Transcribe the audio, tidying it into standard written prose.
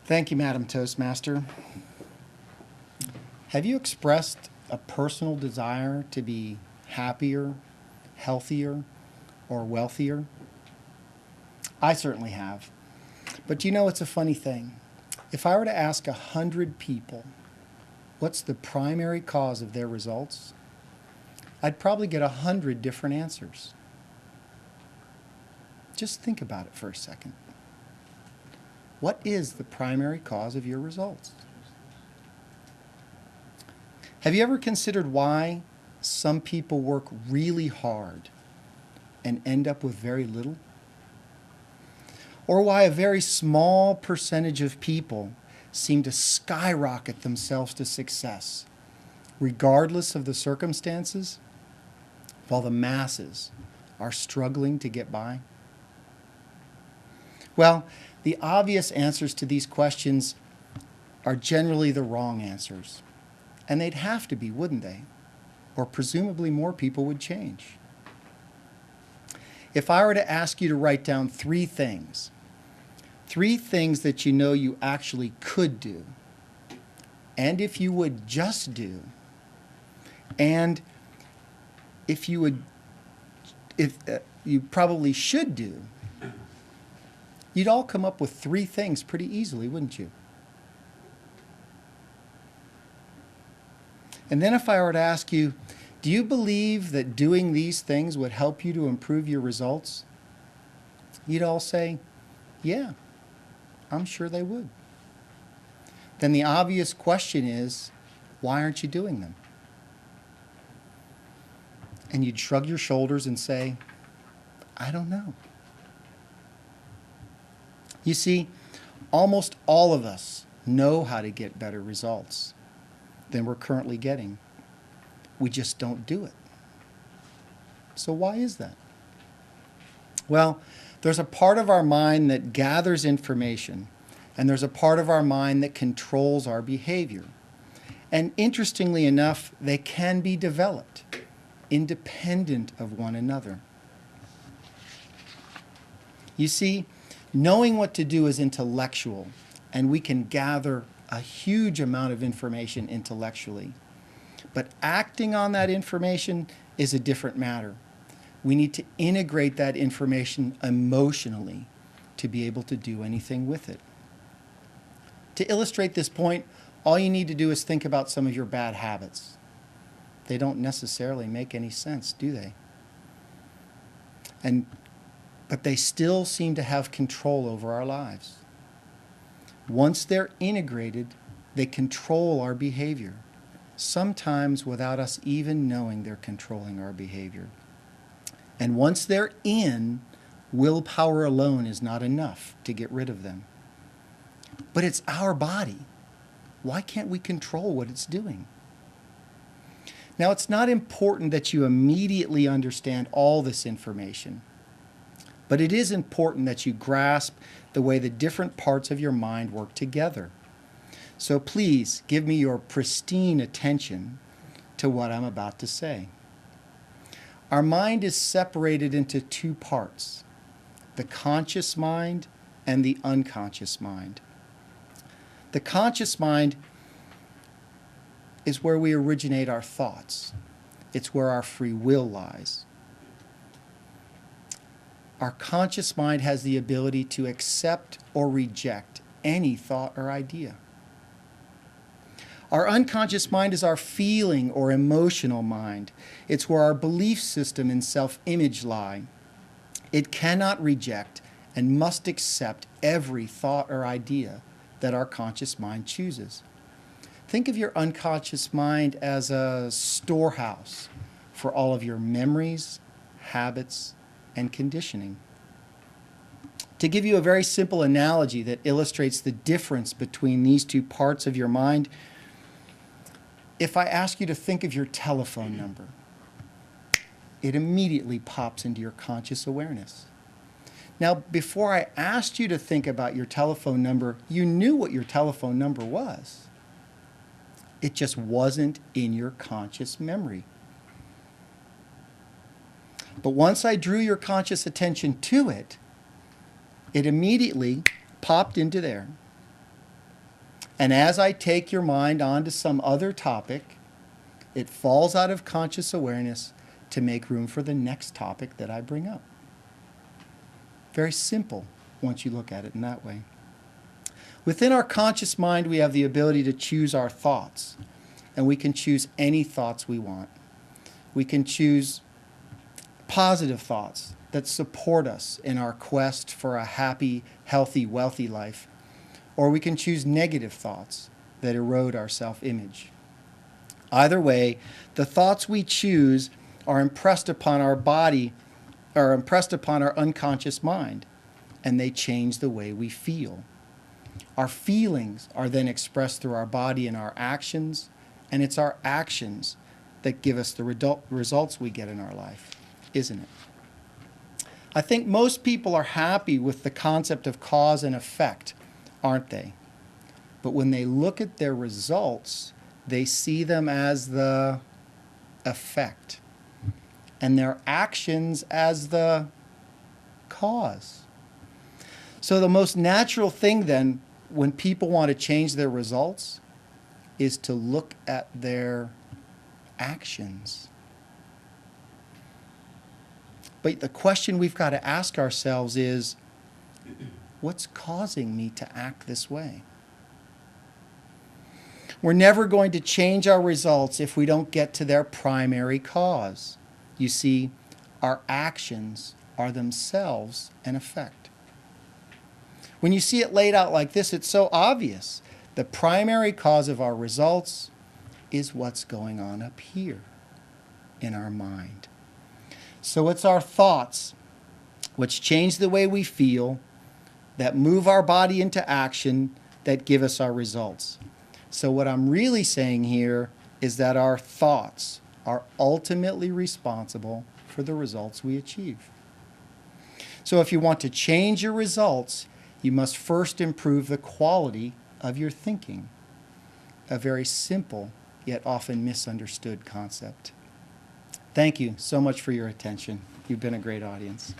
Thank you, Madam Toastmaster. Have you expressed a personal desire to be happier, healthier, or wealthier? I certainly have. But you know, it's a funny thing. If I were to ask 100 people what's the primary cause of their results, I'd probably get 100 different answers. Just think about it for a second. What is the primary cause of your results? Have you ever considered why some people work really hard and end up with very little? Or why a very small percentage of people seem to skyrocket themselves to success, regardless of the circumstances, while the masses are struggling to get by? Well, the obvious answers to these questions are generally the wrong answers. And they'd have to be, wouldn't they? Or presumably more people would change. If I were to ask you to write down three things that you know you actually could do, and if you would just do, and if you probably should do, you'd all come up with three things pretty easily, wouldn't you? And then if I were to ask you, do you believe that doing these things would help you to improve your results? You'd all say, yeah, I'm sure they would. Then the obvious question is, why aren't you doing them? And you'd shrug your shoulders and say, I don't know. You see, almost all of us know how to get better results than we're currently getting. We just don't do it. So why is that? Well, there's a part of our mind that gathers information, and there's a part of our mind that controls our behavior. And interestingly enough, they can be developed independent of one another. You see, knowing what to do is intellectual, and we can gather a huge amount of information intellectually. But acting on that information is a different matter. We need to integrate that information emotionally to be able to do anything with it. To illustrate this point, all you need to do is think about some of your bad habits. They don't necessarily make any sense, do they? But they still seem to have control over our lives. Once they're integrated, they control our behavior, sometimes without us even knowing they're controlling our behavior. And once they're in, willpower alone is not enough to get rid of them. But it's our body. Why can't we control what it's doing? Now, it's not important that you immediately understand all this information, but it is important that you grasp the way the different parts of your mind work together. So please give me your pristine attention to what I'm about to say. Our mind is separated into two parts, the conscious mind and the unconscious mind. The conscious mind is where we originate our thoughts. It's where our free will lies. Our conscious mind has the ability to accept or reject any thought or idea. Our unconscious mind is our feeling or emotional mind. It's where our belief system and self-image lie. It cannot reject and must accept every thought or idea that our conscious mind chooses. Think of your unconscious mind as a storehouse for all of your memories, habits, and conditioning. To give you a very simple analogy that illustrates the difference between these two parts of your mind, if I ask you to think of your telephone number, it immediately pops into your conscious awareness. Now, before I asked you to think about your telephone number, you knew what your telephone number was. It just wasn't in your conscious memory. But once I drew your conscious attention to it, it immediately popped into there. And as I take your mind onto some other topic, it falls out of conscious awareness to make room for the next topic that I bring up. Very simple once you look at it in that way. Within our conscious mind, we have the ability to choose our thoughts, and we can choose any thoughts we want. We can choose positive thoughts that support us in our quest for a happy, healthy, wealthy life, or we can choose negative thoughts that erode our self-image. Either way, the thoughts we choose are impressed upon our body, are impressed upon our unconscious mind, and they change the way we feel. Our feelings are then expressed through our body and our actions, and it's our actions that give us the results we get in our life, isn't it? I think most people are happy with the concept of cause and effect, aren't they? But when they look at their results, they see them as the effect, and their actions as the cause. So the most natural thing then, when people want to change their results, is to look at their actions. But the question we've got to ask ourselves is, what's causing me to act this way? We're never going to change our results if we don't get to their primary cause. You see, our actions are themselves an effect. When you see it laid out like this, it's so obvious. The primary cause of our results is what's going on up here in our mind. So it's our thoughts which change the way we feel, that move our body into action, that give us our results. So what I'm really saying here is that our thoughts are ultimately responsible for the results we achieve. So if you want to change your results, you must first improve the quality of your thinking. A very simple yet often misunderstood concept. Thank you so much for your attention. You've been a great audience.